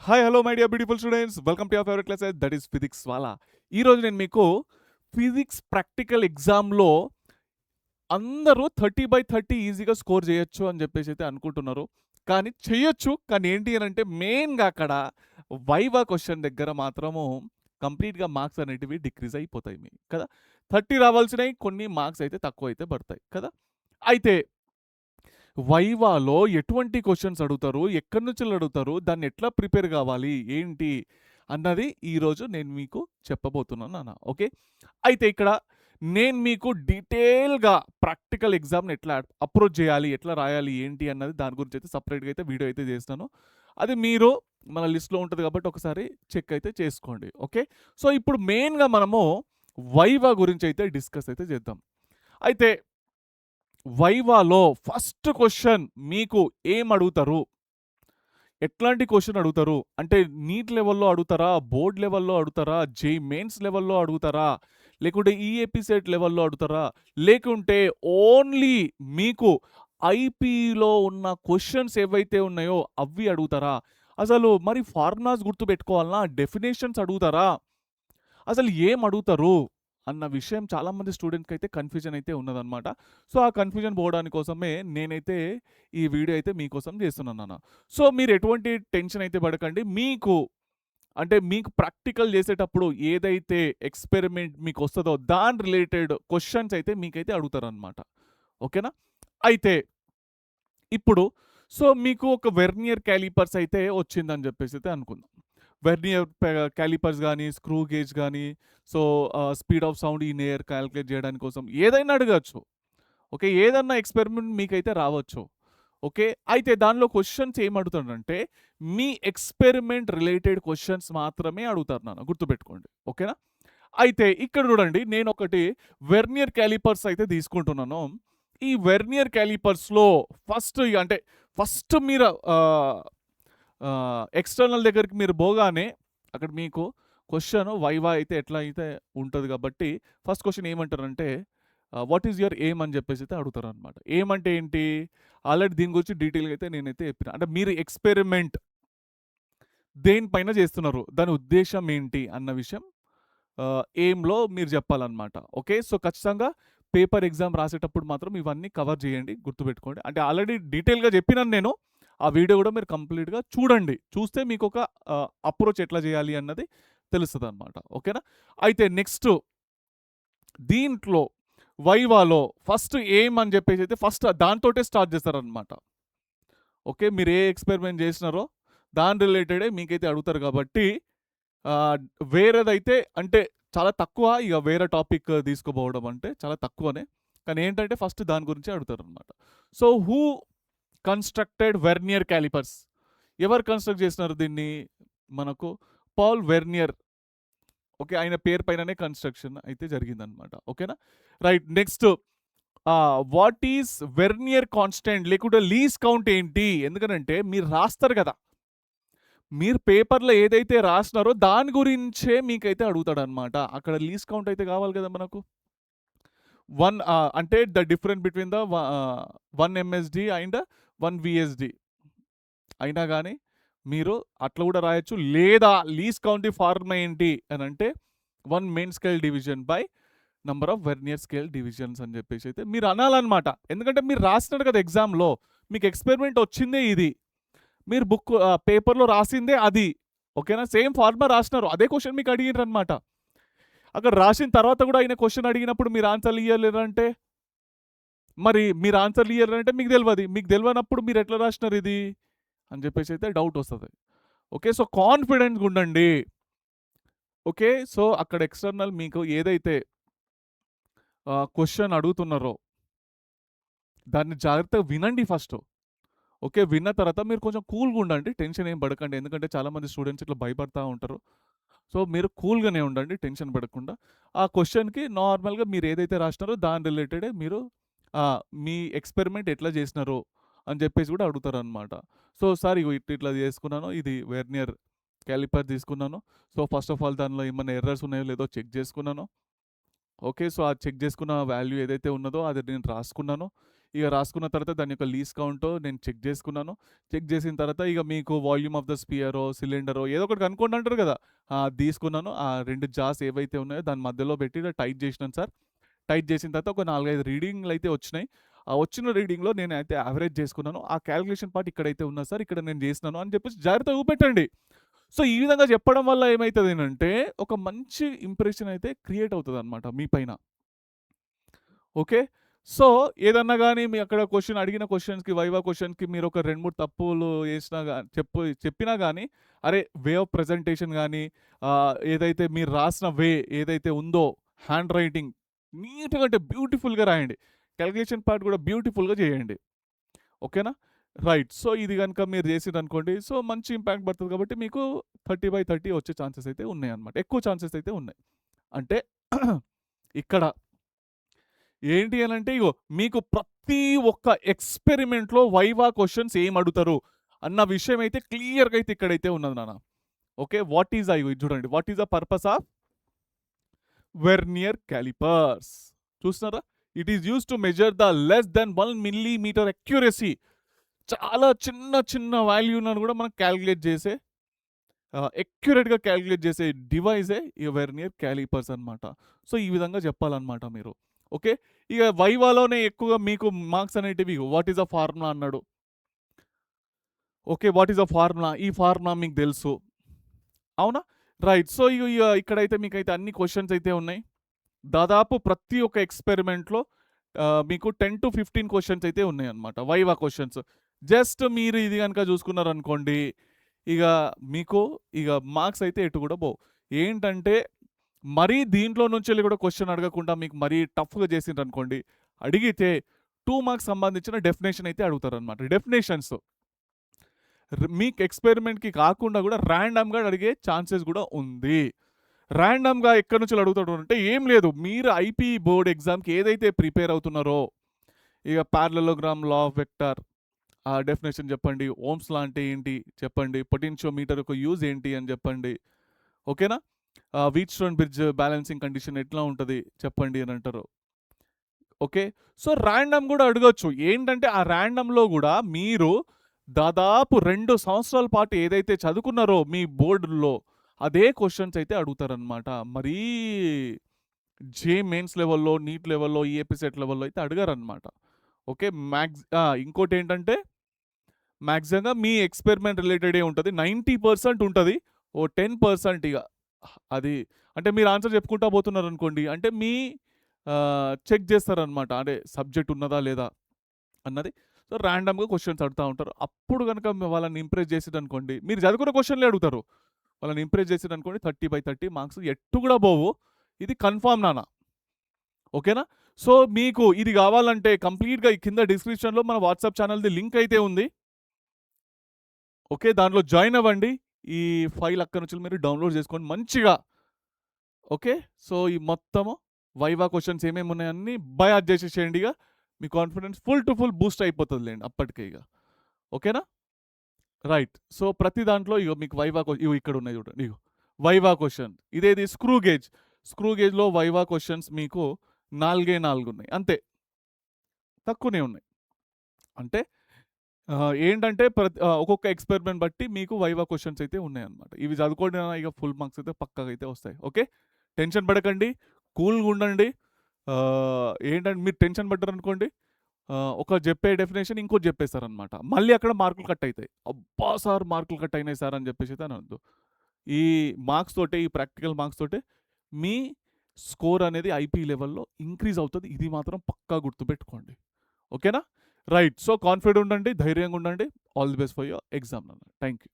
Hi hello my dear beautiful students, welcome to your favourite classes that is physics వాలా. ఈరోజు నేను మీకు physics practical ఎగ్జామ్లో అందరూ 30/30 ఈజీగా స్కోర్ చేయొచ్చు అని చెప్పేసి అయితే అనుకుంటున్నారు. కానీ చెయ్యొచ్చు, కానీ ఏంటి అని అంటే మెయిన్గా అక్కడ వైవా క్వశ్చన్ దగ్గర మాత్రము కంప్లీట్గా మార్క్స్ అనేటివి డిక్రీజ్ అయిపోతాయి మీ కదా. 30 రావాల్సినవి కొన్ని మార్క్స్ అయితే తక్కువ అయితే పడతాయి కదా. అయితే వైవాలో ఎటువంటి క్వశ్చన్స్ అడుగుతారు, ఎక్కడి నుంచి అడుగుతారు, దాన్ని ఎట్లా ప్రిపేర్ కావాలి, ఏంటి అన్నది ఈరోజు నేను మీకు చెప్పబోతున్నాను నాన్న. ఓకే, అయితే ఇక్కడ నేను మీకు డీటెయిల్గా ప్రాక్టికల్ ఎగ్జామ్ని ఎట్లా అప్రోచ్ చేయాలి, ఎట్లా రాయాలి, ఏంటి అన్నది దాని గురించి అయితే సపరేట్గా అయితే వీడియో అయితే చేస్తాను. అది మీరు మన లిస్ట్లో ఉంటుంది కాబట్టి ఒకసారి చెక్ అయితే చేసుకోండి. ఓకే, సో ఇప్పుడు మెయిన్గా మనము వైవా గురించి అయితే డిస్కస్ అయితే చేద్దాం. అయితే వైవాలో ఫస్ట్ క్వశ్చన్ మీకు ఏం అడుగుతారు, ఎట్లాంటి క్వశ్చన్ అడుగుతారు అంటే నీట్ లెవెల్లో అడుగుతారా, బోర్డ్ లెవెల్లో అడుగుతారా, జేఈ మెయిన్స్ లెవెల్లో అడుగుతారా, లేకుంటే ఈఏపీ సెట్ లెవెల్లో అడుగుతారా, లేకుంటే ఓన్లీ మీకు ఐపీలో ఉన్న క్వశ్చన్స్ ఏవైతే ఉన్నాయో అవి అడుగుతారా, అసలు మరి ఫార్ములాస్ గుర్తుపెట్టుకోవాలన్నా, డెఫినేషన్స్ అడుగుతారా, అసలు ఏం అడుగుతారు అన్న విషయం చాలామంది స్టూడెంట్స్కి అయితే కన్ఫ్యూజన్ అయితే ఉన్నదన్నమాట. సో ఆ కన్ఫ్యూజన్ పోవడానికి కోసమే నేనైతే ఈ వీడియో అయితే మీకోసం చేస్తున్నాను నాన్న. సో మీరు ఎటువంటి టెన్షన్ అయితే పడకండి. మీకు ప్రాక్టికల్ చేసేటప్పుడు ఏదైతే ఎక్స్పెరిమెంట్ మీకు వస్తుందో దాని రిలేటెడ్ క్వశ్చన్స్ అయితే మీకైతే అడుగుతారనమాట. ఓకేనా. అయితే ఇప్పుడు సో మీకు ఒక వెర్నియర్ క్యాలిపర్స్ అయితే వచ్చిందని చెప్పేసి అయితే అనుకుందాం. వెర్నియర్ క్యాలిపర్స్ కానీ, స్క్రూ గేజ్ కానీ, so speed of sound in air calculate చేయడానికి కోసం ఏదైనా అడగచ్చు. ఓకే, ఏదన్నా ఎక్స్పెరిమెంట్ మీకైతే రావచ్చు. ఓకే, అయితే దానిలో క్వశ్చన్స్ ఏం అడుగుతాడంటే మీ ఎక్స్పెరిమెంట్ రిలేటెడ్ క్వశ్చన్స్ మాత్రమే అడుగుతారు నాన్న, గుర్తుపెట్టుకోండి. ఓకేనా. అయితే ఇక్కడ చూడండి, నేను ఒకటి వెర్నియర్ క్యాలిపర్స్ అయితే తీసుకుంటున్నాను. ఈ వెర్నియర్ క్యాలిపర్స్లో ఫస్ట్ మీరు ఎక్స్టర్నల్ దగ్గరికి మీరు పోగానే అక్కడ మీకు క్వశ్చన్ వైవా అయితే ఎట్లా అయితే ఉంటుంది కాబట్టి ఫస్ట్ క్వశ్చన్ ఏమంటారంటే వాట్ ఈజ్ యువర్ ఎయిమ్ అని చెప్పేసి అయితే అడుగుతారు అనమాట. ఏమంటే ఏంటి, ఆల్రెడీ దీని గురించి డీటెయిల్గా అయితే నేనైతే చెప్పిన, అంటే మీరు ఎక్స్పెరిమెంట్ దేనిపైన చేస్తున్నారు, దాని ఉద్దేశం ఏంటి అన్న విషయం ఎయిమ్లో మీరు చెప్పాలన్నమాట. ఓకే, సో ఖచ్చితంగా పేపర్ ఎగ్జామ్ రాసేటప్పుడు మాత్రం ఇవన్నీ కవర్ చేయండి, గుర్తుపెట్టుకోండి. అంటే ఆల్రెడీ డీటెయిల్గా చెప్పినాను నేను, ఆ వీడియో కూడా మీరు కంప్లీట్గా చూడండి. చూస్తే మీకు ఒక అప్రోచ్ ఎట్లా చేయాలి అన్నది తెలుస్తుంది అనమాట. ఓకేనా. అయితే నెక్స్ట్ దీంట్లో వైవాలో ఫస్ట్ ఎయిమ్ అని చెప్పేసి అయితే ఫస్ట్ దాంతోటే స్టార్ట్ చేస్తారనమాట. ఓకే, మీరు ఏ ఎక్స్పెరిమెంట్ చేసినారో దాని రిలేటెడే మీకైతే అడుగుతారు కాబట్టి వేరేదైతే అంటే చాలా తక్కువ, ఇక వేరే టాపిక్ తీసుకుపోవడం అంటే చాలా తక్కువనే. కానీ ఏంటంటే ఫస్ట్ దాని గురించి అడుగుతారు అనమాట. So who constructed vernier callipers, ఎవరు కన్స్ట్రక్ట్ చేసినారు దీన్ని, మనకు పాల్ వెర్నియర్. ఓకే, ఆయన పేరు పైననే కన్స్ట్రక్షన్ అయితే జరిగిందనమాట. ఓకేనా. Right, next what is vernier constant లేకుంటే లీస్ కౌంట్ ఏంటి, ఎందుకనంటే మీరు రాస్తారు కదా, మీరు పేపర్లో ఏదైతే రాసినారో దాని గురించే మీకైతే అడుగుతాడు అనమాట. అక్కడ లీస్ కౌంట్ అయితే కావాలి కదా మనకు. అంటే the difference between the 1 MSD and 1 VSD అయినా కానీ మీరు అట్లా కూడా రాయొచ్చు. లేదా లీస్ కౌంట్ ఫార్ములా ఏంటి అని అంటే 1 main scale division by number of vernier scale divisions అని చెప్పేసి అయితే మీరు అనాలన్నమాట. ఎందుకంటే మీరు రాసినారు కదా ఎగ్జామ్లో, మీకు ఎక్స్పెరిమెంట్ వచ్చిందే ఇది, మీరు పేపర్లో రాసిందే అది. ఓకేనా, సేమ్ ఫార్ములా రాసినారు, అదే క్వశ్చన్ మీకు అడిగినారు అనమాట. అక్కడ రాసిన తర్వాత కూడా ఆయన క్వశ్చన్ అడిగినప్పుడు మీరు ఆన్సర్లు ఇవ్వలేరంటే, మరి మీరు ఆన్సర్లు ఇవ్వాలంటే మీకు తెలియనప్పుడు మీరు ఎట్లా రాసినారు ఇది అని చెప్పేసి అయితే డౌట్ వస్తుంది. ఓకే, సో కాన్ఫిడెంట్గా ఉండండి. ఓకే, సో అక్కడ ఎక్స్టర్నల్ మీకు ఏదైతే క్వశ్చన్ అడుగుతున్నారో దాన్ని జాగ్రత్తగా వినండి ఫస్ట్. ఓకే, విన్న తర్వాత మీరు కొంచెం కూల్గా ఉండండి, టెన్షన్ ఏం పడకండి. ఎందుకంటే చాలామంది స్టూడెంట్స్ ఇట్లా భయపడతా ఉంటారు. సో మీరు కూల్గానే ఉండండి, టెన్షన్ పడకుండా. ఆ క్వశ్చన్కి నార్మల్గా మీరు ఏదైతే రాసినారో దాని రిలేటెడే మీరు మీ ఎక్స్పెరిమెంట్ ఎట్లా చేసినారో అని చెప్పేసి కూడా అడుగుతారు అనమాట. సో సార్ ఇట్లా చేసుకున్నాను, ఇది వెర్నియర్ క్యాలిపర్ తీసుకున్నాను. సో ఫస్ట్ ఆఫ్ ఆల్ దానిలో ఏమైనా ఎర్రర్స్ ఉన్నాయో లేదో చెక్ చేసుకున్నాను. ఓకే, సో ఆ చెక్ చేసుకున్న వాల్యూ ఏదైతే ఉన్నదో అది నేను రాసుకున్నాను. ఇక రాసుకున్న తర్వాత దాని యొక్క లీస్ కౌంటో నేను చెక్ చేసుకున్నాను. చెక్ చేసిన తర్వాత ఇక మీకు వాల్యూమ్ ఆఫ్ ద స్పియరో, సిలిండరో ఏదో ఒకటి కనుక్కోండి అంటారు కదా! అది తీసుకున్నాను. ఆ 2 జార్స్ ఏవైతే ఉన్నాయో దాని మధ్యలో పెట్టి ఇలా టైట్ చేసినాను సార్. టైట్ చేసిన తర్వాత ఒక 4, 5 రీడింగ్‌లయితే వచ్చినాయి. ఆ వచ్చిన రీడింగ్‌లో నేనైతే యావరేజ్ చేసుకున్నాను. ఆ కాలిక్యులేషన్ పార్ట్ ఇక్కడైతే ఉన్నది సార్. ఇక్కడ నేను చేసినాను అని చెప్పేసి జాగ్రత్తగా చూపెట్టండి. సో, ఈ విధంగా చెప్పడం వల్ల ఏమైతదనంటే ఒక మంచి ఇంప్రెషన్ అయితే క్రియేట్ అవుతదనమాట మీ పైన. ఓకే. సో, ఏదన్నా గాని మీ అక్కడ క్వెషన్ అడిగిన క్వెషన్స్‌కి వైవా క్వెషన్‌కి మీరొక 2, 3 తప్పులు ఏసినా చెప్పినా గాని, అరే! వే ఆఫ్ ప్రెజెంటేషన్ గాని, ఏదైతే మీరు రాసిన వే ఏదైతే ఉందో హ్యాండ్ రైటింగ్ నీట్‌గా అంటే బ్యూటిఫుల్‌గా రాయండి. కాలిక్యులేషన్ పార్ట్ కూడా బ్యూటిఫుల్‌గా చేయండి. ఓకేనా? రైట్. సో, ఇది గనుక మీరు చేసిర్రనుకోండి, సో, మంచి ఇంపాక్ట్ పడతది కాబట్టి మీకు 30/30 వచ్చే ఛాన్సెస్ అయితే ఉన్నాయన్నమాట. ఎక్కువ ఛాన్సెస్ అయితే ఉన్నాయి. అంటే ఇక్కడ ఏంటి అనంటే ఇగో మీకు ప్రతి ఒక్క ఎక్స్‌పెరిమెంట్‌లో వైవా క్వెషన్స్ ఏమడుగుతారు అన్న విషయం అయితే క్లియర్‌గా అయితే ఇక్కడైతే ఉన్నది నాన్న. ఓకే. వాట్ ఈస్ ఇగో ఇది చూడండి. What is the purpose of vernier calipers చూస్తున్నారా? It is used to measure the less than 1 millimetre accuracy. చాలా చిన్న చిన్న వాల్యూలను కూడా మనం కాలిక్యులేట్ చేసే అక్యురేట్‌గా కాలిక్యులేట్ చేసే డివైసే ఈ వెర్నియర్ కాలిపర్స్ అన్నమాట. సో, ఈ విధంగా చెప్పాలన్నమాట మీరు. ఓకే. ఇక వైవాలోనే ఎక్కువగా మీకు మార్క్స్ అనేటివి వాట్ ఈస్ ద ఫార్ములా అన్నాడు. Okay. What is the formula? ఈ ఫార్ములా మీకు తెలుసు. అవునా? రైట్. సో, ఇక్కడైతే మీకైతే అన్ని క్వెషన్స్ అయితే ఉన్నాయి. దాదాపు ప్రతి ఒక్క ఎక్స్‌పెరిమెంట్‌లో మీకు 10-15 క్వెషన్స్ అయితే ఉన్నాయన్నమాట. Viva questions. జస్ట్ మీరు ఇది గనుక చూసుకున్నారనుకోండి, ఇగ మీకు మార్క్స్ అయితే ఎటు కూడా పోవు. ఏంటంటే మరీ దీంట్లో నుంచెల్లి కూడా క్వెషన్ అడగకుండా మీకు మరీ టఫ్‌గా చేసిండ్రనుకోండి, అడిగితే 2 మార్క్స్ సంబంధించిన డెఫినిషన్ అయితే అడుగుతారన్నమాట. డెఫినిషన్స్ మీకు ఎక్స్‌పెరిమెంట్‌కి కాకుండా కూడా ర్యాండమ్‌గా అడిగే ఛాన్సెస్ కూడా ఉంది. ర్యాండమ్‌గా ఎక్కడి నుంచెల్లి అడుగుతాడు అంటే ఏం లేదు. మీరు ఐపీ బోర్డ్ ఎగ్జామ్‌కి ఏదైతే ప్రిపేర్ అవుతున్నారో, ఇగ పారలెలోగ్రామ్, లా ఆఫ్ వెక్టార్ డెఫినిషన్ చెప్పండి. ఓమ్స్ లా అంటే ఏంటి చెప్పండి. పొటెన్షియోమీటర్ యొక్క యూజ్ ఏంటి అని చెప్పండి. ఓకేనా? వీట్‌స్టోన్ బ్రిడ్జ్ బ్యాలెన్సింగ్ కండిషన్ ఎట్లా ఉంటది చెప్పండి అని అంటారు. ఓకే. సో, ర్యాండమ్ కూడా అడగొచ్చు. ఏంటంటే ఆ ర్యాండమ్‌లో కూడా మీరు దాదాపు 2 సంవత్సరాల పాటు ఏదైతే చదువుకున్నారో మీ బోర్డుల్లో అదే క్వెషన్స్ అయితే అడుగుతారనమాట. మరీ మెయిన్స్ లెవెల్‌లో, నీట్ లెవెల్‌లో, ఈఏపీ సెట్ లెవెల్‌లో అయితే అడగరనమాట. ఓకే. ఇంకోటేంటంటే మాక్సిమంగా మీ ఎక్స్‌పెరిమెంట్ రిలేటెడే ఉంటది. 90% ఉంటది. ఓ 10% ఇగ అది అంటే మీరు ఆన్సర్ చెప్పుకుంటా పోతున్నారనుకోండి. అంటే మీ చెక్ చేస్తారనమాట. అంటే సబ్జెక్ట్ ఉన్నదా లేదా అన్నది. సో, ర్యాండమ్‌గా క్వెషన్స్ అడుగుతా ఉంటారు. అప్పుడు గనుక వాళ్ళని ఇంప్రెస్ చేసిర్రనుకోండి, మీరు చదువుకున్న క్వెషన్‌లే అడుగుతారు. వాళ్ళని ఇంప్రెస్ చేసిర్రనుకోండి 30/30 మార్క్స్ ఎట్టు కూడా పోవు. ఇది కన్ఫర్మ్ నాన్న. ఓకేనా? సో, మీకు ఇది కావాలంటే కంప్లీట్‌గా ఈ కింద డిస్క్రిప్షన్‌లో మన వాట్సాప్ ఛానెల్‌ది లింక్ అయితే ఉంది. ఓకే. దాంట్లో జాయిన్ అవ్వండి. ఈ ఫైల్ అక్కడి నుంచి మీరు డౌన్‌లోడ్ చేసుకోండి మంచిగా. ఓకే. సో, ఈ మొత్తము వైవా క్వెషన్స్ ఏమేమి ఉన్నాయన్నీ బై హార్ట్ చేసేసేయండి ఇగ. మీ confidence full to full boost అయిపోతదిలెండి అప్పటికే ఇగ. ఓకేనా? రైట్. సో, ప్రతి దాంట్లో ఇగో మీకు వైవా ఇగో ఇక్కడ ఉన్నాయి చూడండి. ఇగో వైవా క్వెషన్. ఇదేది స్క్రూ గేజ్. స్క్రూ గేజ్‌లో వైవా క్వెషన్స్ మీకు 4 ఉన్నాయి. అంతే. తక్కువనే ఉన్నాయి. అంటే ఏంటంటే ఒక్కొక్క ఎక్స్‌పెరిమెంట్ బట్టి మీకు వైవా క్వెషన్స్ అయితే ఉన్నాయన్నమాట. ఇవి చదువుకోండి నాన్న ఇగ ఫుల్ మార్క్స్ అయితే పక్కాగా అయితే వస్తాయి. ఓకే. టెన్షన్ పడకండి. కూల్‌గా ఉండండి. ఏంటంటే మీరు టెన్షన్ పడ్డారనుకోండి, ఒకరు చెప్పే డెఫినిషన్ ఇంకోటి చెప్పేస్తారనమాట. మళ్ళీ అక్కడ మార్కులు కట్ అయితాయి. అబ్బా! సార్ మార్కులు కట్ అయినాయి సార్ అని చెప్పేసి అయితే అనొద్దు. ఈ మార్క్స్ తోటే, ఈ ప్రాక్టికల్ మార్క్స్ తోటే మీ స్కోర్ అనేది ఐపీ లెవెల్‌లో ఇంక్రీజ్ అవుతది. ఇది మాత్రం పక్కా గుర్తుపెట్టుకోండి. ఓకేనా? రైట్. సో, కాన్ఫిడెంట్ ఉండండి. ధైర్యంగా ఉండండి. All the best for your exam నాన్న. Thank you.